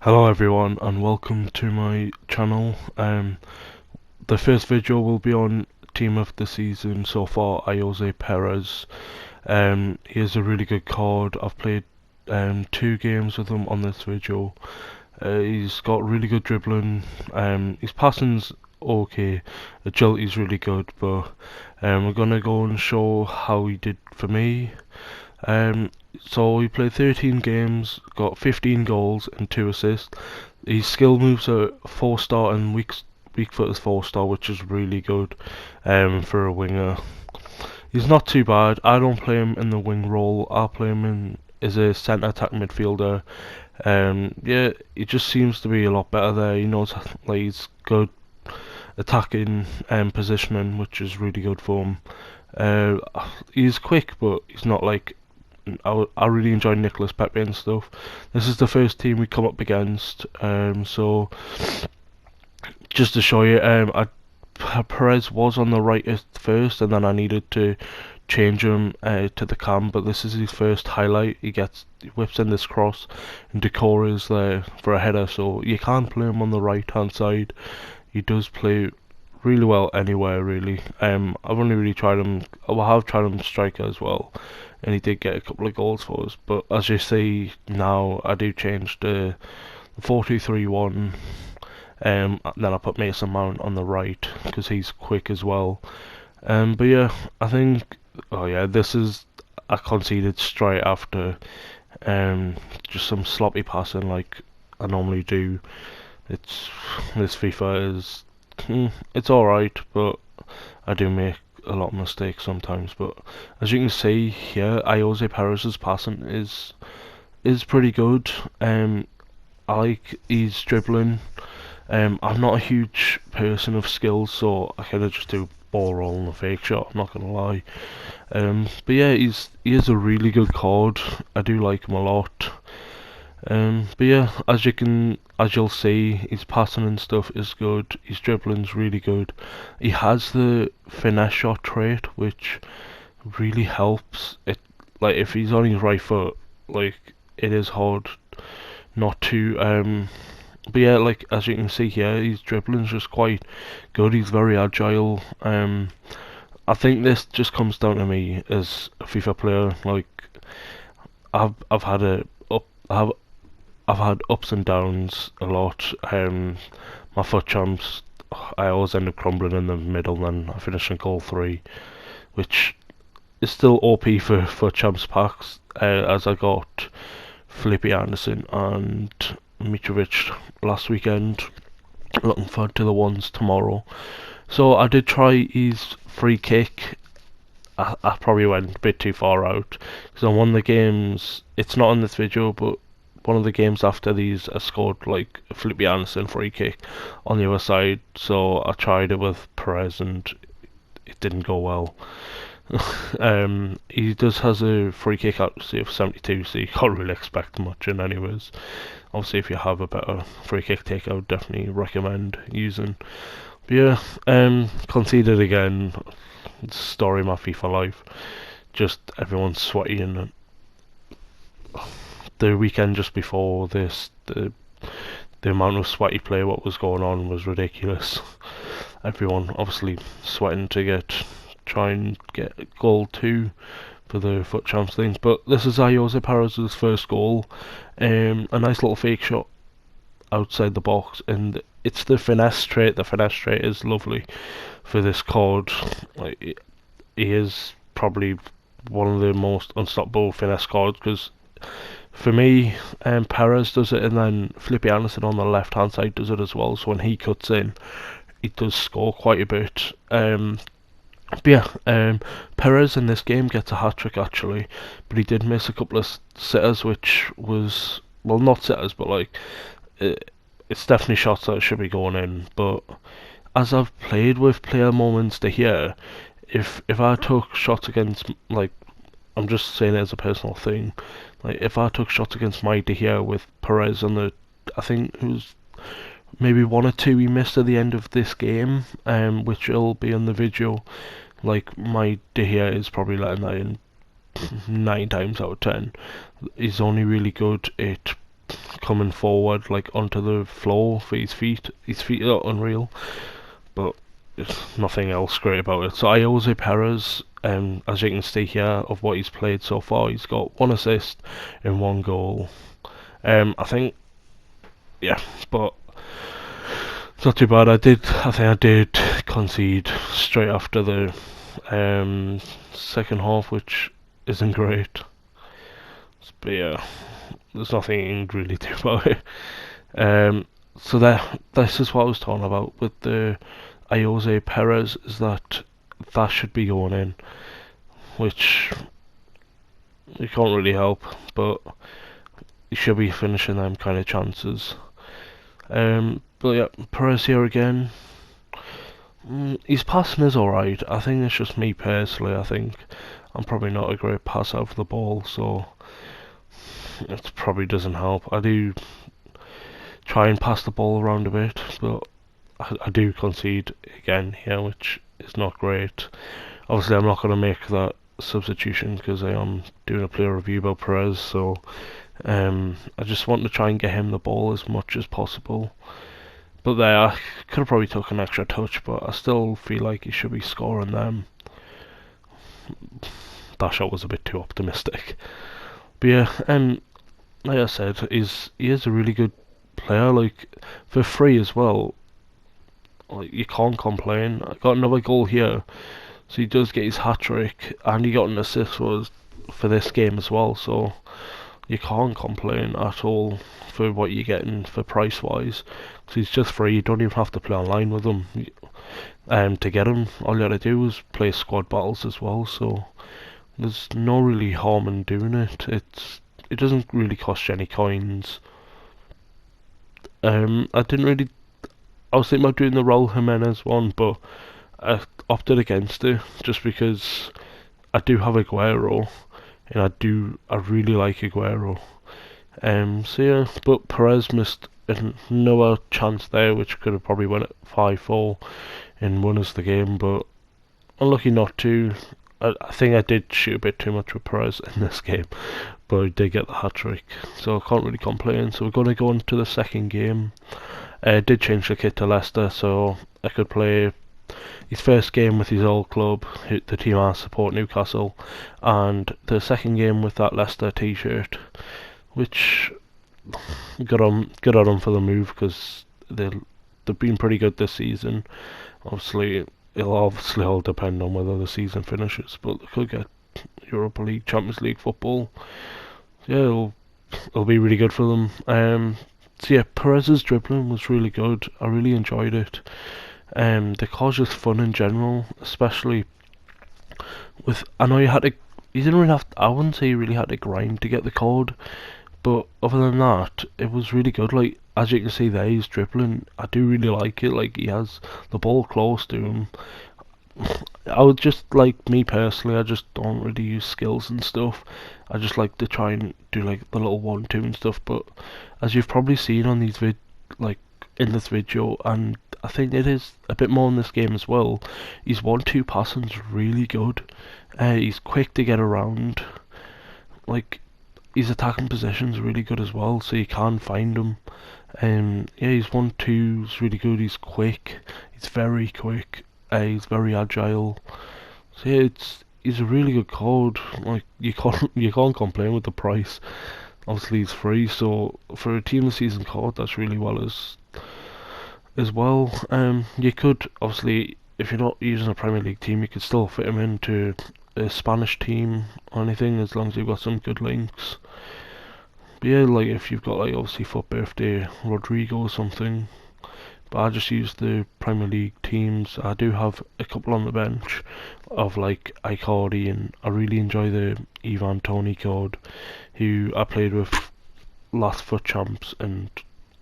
Hello everyone and welcome to my channel. The first video will be on team of the season so far, Ayoze Perez. He is a really good card. I've played 2 games with him on this video. He's got really good dribbling. His passing's okay, agility's really good, but we're gonna go and show how he did for me. So he played 13 games, got 15 goals and 2 assists. His skill moves are 4-star and weak foot is 4-star, which is really good for a winger. He's not too bad. I don't play him in the wing role. I play him in as a centre attack midfielder. Yeah, he just seems to be a lot better there. He knows, like, he's good attacking and positioning, which is really good for him. He's quick, but he's not like I really enjoy Nicholas Pepe and stuff. This is the first team we come up against, so just to show you, Perez was on the right at first, and then I needed to change him to the cam. But this is his first highlight. He whips in this cross, and Decor is there for a header. So you can't play him on the right hand side. He does play really well anywhere, really. I've only really tried him. Well, I have tried him striker as well, and he did get a couple of goals for us. But as you see now, I do change the 4-2-3-1. Then I put Mason Mount on the right because he's quick as well. But yeah, I think. Oh yeah, I conceded straight after. Just some sloppy passing like I normally do. This FIFA is. It's alright, but I do make a lot of mistakes sometimes. But as you can see here, Ayoze Perez's passing is pretty good. I like his dribbling. I'm not a huge person of skills, so I kind of just do ball roll and a fake shot. I'm not gonna lie. But yeah, he is a really good card. I do like him a lot. But yeah, as you'll see, his passing and stuff is good. His dribbling's really good. He has the finesse shot trait, which really helps. Like if he's on his right foot, like it is hard not to. But yeah, like as you can see here, his dribbling's just quite good. He's very agile. I think this just comes down to me as a FIFA player. Like I've had I've had ups and downs a lot. My foot champs, I always end up crumbling in the middle, then I finish in goal 3, which is still OP for foot champs packs. As I got Felipe Anderson and Mitrovic last weekend. Looking forward to the ones tomorrow. So I did try his free kick. I probably went a bit too far out because on one of the games, it's not in this video, but one of the games after these, I scored like a Felipe Anderson free kick on the other side. So I tried it with Perez and it didn't go well. He does has a free kick accuracy of 72, so you can't really expect much in anyways. Obviously, if you have a better free kick take, I would definitely recommend using. But yeah, conceded again. Story of my FIFA life. Just everyone's sweaty, and the weekend just before this, the amount of sweaty play what was going on was ridiculous. Everyone obviously sweating to try and get goal 2 for the foot champs things. But this is Ayoze Perez's first goal. A nice little fake shot outside the box, and it's the finesse trait. The finesse trait is lovely for this card. Like, he is probably one of the most unstoppable finesse cards, because for me, Perez does it, and then Felipe Anderson on the left hand side does it as well. So when he cuts in, he does score quite a bit. But yeah, Perez in this game gets a hat-trick actually, but he did miss a couple of sitters, which was, well, not sitters, but like, it's definitely shots that should be going in. But as I've played with player moments to here, if I took shots against, like, I'm just saying it as a personal thing, like if I took shots against my De Gea with Perez on the, I think it was maybe 1 or 2 he missed at the end of this game, which will be in the video. Like, my De Gea is probably letting that in 9 times out of 10. He's only really good at coming forward, like onto the floor for his feet. His feet are unreal, but there's nothing else great about it. So Ayoze Perez, as you can see here, of what he's played so far, he's got 1 assist and 1 goal. I think, yeah, but it's not too bad. I think I did concede straight after the second half, which isn't great. But yeah, there's nothing really to do about it. So this is what I was talking about with the Ayoze Perez, is that should be going in, which you can't really help, but you should be finishing them kind of chances. But yeah, Perez here again. His passing is alright. I think it's just me personally. I think I'm probably not a great passer of the ball, so it probably doesn't help. I do try and pass the ball around a bit, but I do concede again here, which is not great. Obviously, I'm not going to make that substitution because I am doing a player review about Perez, so I just want to try and get him the ball as much as possible. But there, I could have probably took an extra touch, but I still feel like he should be scoring them. That shot was a bit too optimistic. But yeah, like I said, he is a really good player. Like, for free as well, like, you can't complain. I got another goal here, so he does get his hat-trick, and he got an assist for this game as well, so you can't complain at all for what you're getting for price-wise. So he's just free. You don't even have to play online with him to get him. All you gotta do is play squad battles as well, so there's no really harm in doing it. It doesn't really cost you any coins. I was thinking about doing the Raul Jimenez one, but I opted against it just because I do have Aguero, and I really like Aguero. So yeah, but Perez missed another chance there, which could have probably won it 5-4 and won us the game, but unlucky not to. I think I did shoot a bit too much with Perez in this game, but I did get the hat-trick, so I can't really complain. So we're going to go on to the second game. I did change the kit to Leicester, so I could play his first game with his old club, the team I support, Newcastle, and the second game with that Leicester t-shirt, which good on them for the move, because they've been pretty good this season. It'll obviously all depend on whether the season finishes, but they could get Europa League, Champions League football. Yeah, it'll be really good for them. So yeah, Perez's dribbling was really good. I really enjoyed it. The car's just fun in general, especially with. I know you didn't really have. I wouldn't say you really had to grind to get the card, but other than that, it was really good. Like, as you can see there, he's dribbling. I do really like it. Like, he has the ball close to him. I would just, like, me personally, I just don't really use skills and stuff. I just like to try and do like the little 1-2 and stuff. But as you've probably seen on these in this video, and I think it is a bit more in this game as well, his 1-2 passing's really good. He's quick to get around. Like, his attacking position's really good as well, so you can find him. Yeah, his 1-2's really good. He's quick. He's very quick. He's very agile. So yeah, he's a really good card. Like, you can't complain with the price. Obviously, he's free, so for a team of the season card, that's really well as well. You could obviously, if you're not using a Premier League team, you could still fit him into a Spanish team or anything, as long as you've got some good links. But yeah, like if you've got like obviously for birthday Rodrigo or something. But I just use the Premier League teams. I do have a couple on the bench of like Icardi, and I really enjoy the Ivan Toney card, who I played with last FUT Champs, and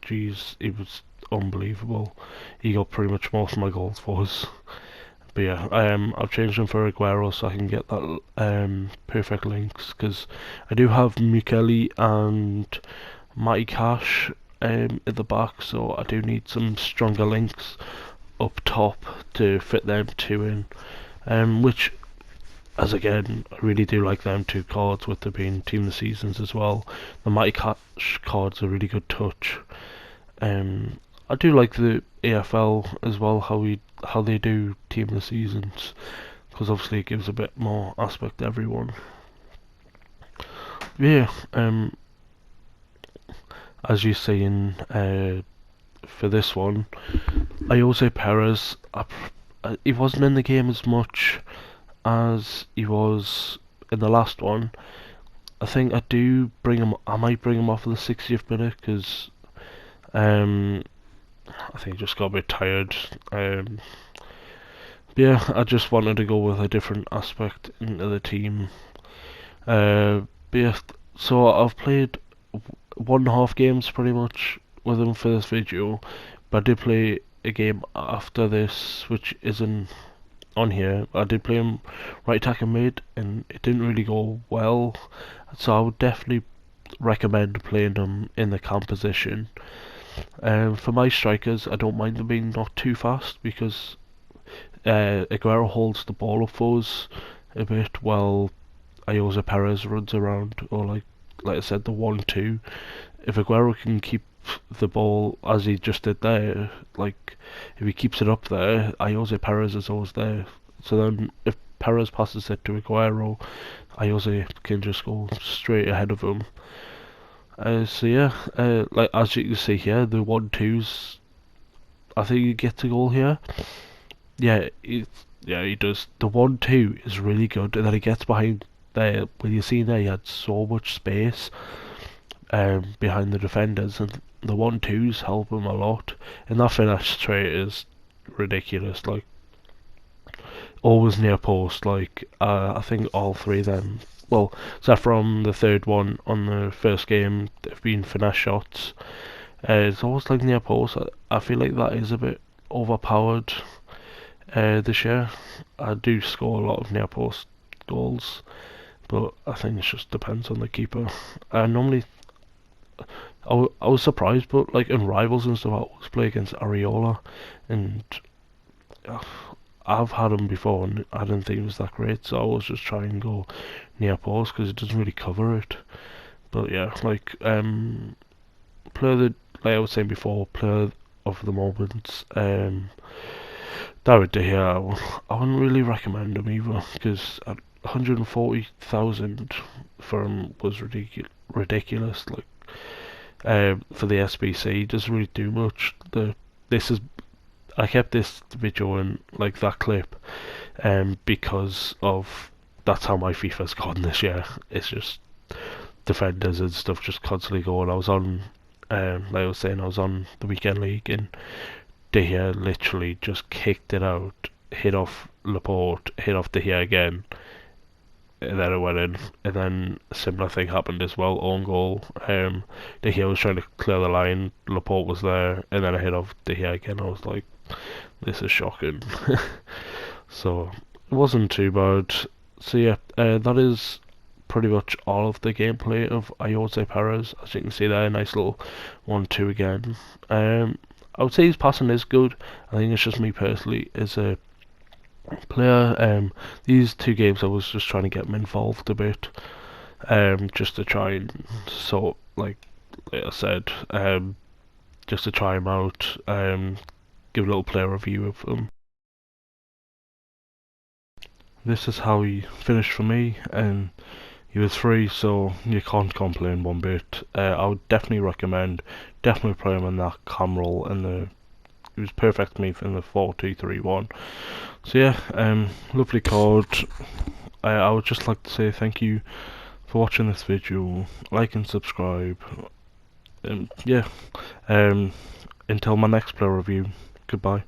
geez, it was unbelievable. He got pretty much most of my goals for us. But yeah, I've changed him for Aguero so I can get that perfect links, because I do have Mukeli and Matty Cash at the back, so I do need some stronger links up top to fit them two in, which as again, I really do like them two cards with there being Team of the Seasons as well. The Mighty Cash card's a really good touch. I do like the AFL as well, how they do Team of the Seasons, because obviously it gives a bit more aspect to everyone. Yeah, as you say for this one, Ayoze Perez, he wasn't in the game as much as he was in the last one. I think I might bring him off of the 60th minute because I think he just got a bit tired. Yeah, I just wanted to go with a different aspect into the team. But yeah, so I've played 1.5 games pretty much with him for this video, but I did play a game after this which isn't on here. I did play him right attack and mid, and it didn't really go well, so I would definitely recommend playing him in the cam position. For my strikers, I don't mind them being not too fast because Aguero holds the ball up for us a bit while Ayoze Perez runs around, or like I said, the 1-2. If Aguero can keep the ball as he just did there, like if he keeps it up there, Ayoze Perez is always there. So then if Perez passes it to Aguero, Ayoze can just go straight ahead of him. So yeah, like as you can see here, the 1-2s, I think he gets a goal here. Yeah, he does. The 1-2 is really good, and then he gets behind there. When you see there, he had so much space behind the defenders, and the 1-2s help him a lot. And that finish straight is ridiculous. Like always near post. Like I think all three of them. Well, except from the third one on the first game, they've been finesse shots. It's always like near post. I feel like that is a bit overpowered this year. I do score a lot of near post goals, but I think it just depends on the keeper. Normally, I was surprised, but like in rivals and stuff, I always play against Areola, and I've had him before, and I didn't think it was that great, so I was just trying to go near post because it doesn't really cover it. But yeah, like like I was saying before, player of the moment, David De Gea, I wouldn't really recommend him either because 140,000 for him was ridiculous. Like for the SBC, doesn't really do much. I kept this video in like that clip, because of that's how my FIFA's gone this year. It's just defenders and stuff just constantly going. I was on, like I was saying, I was on the weekend league and De Gea literally just kicked it out, hit off Laporte, hit off De Gea again, and then it went in. And then a similar thing happened as well, own goal. De Gea was trying to clear the line, Laporte was there, and then I hit off De Gea again. I was like, this is shocking. So it wasn't too bad. So yeah, that is pretty much all of the gameplay of Ayoze Perez. As you can see there, nice little 1-2 again. I would say his passing is good. I think it's just me personally as a player. These two games I was just trying to get him involved a bit, just to try and like I said, just to try him out, give a little player review of him. This is how he finished for me, and he was free, so you can't complain one bit. I would definitely recommend, definitely play him in that cam role, and he was perfect for me in the 4-2-3-1. So yeah, lovely card. I would just like to say thank you for watching this video, like and subscribe. Yeah, until my next player review, goodbye.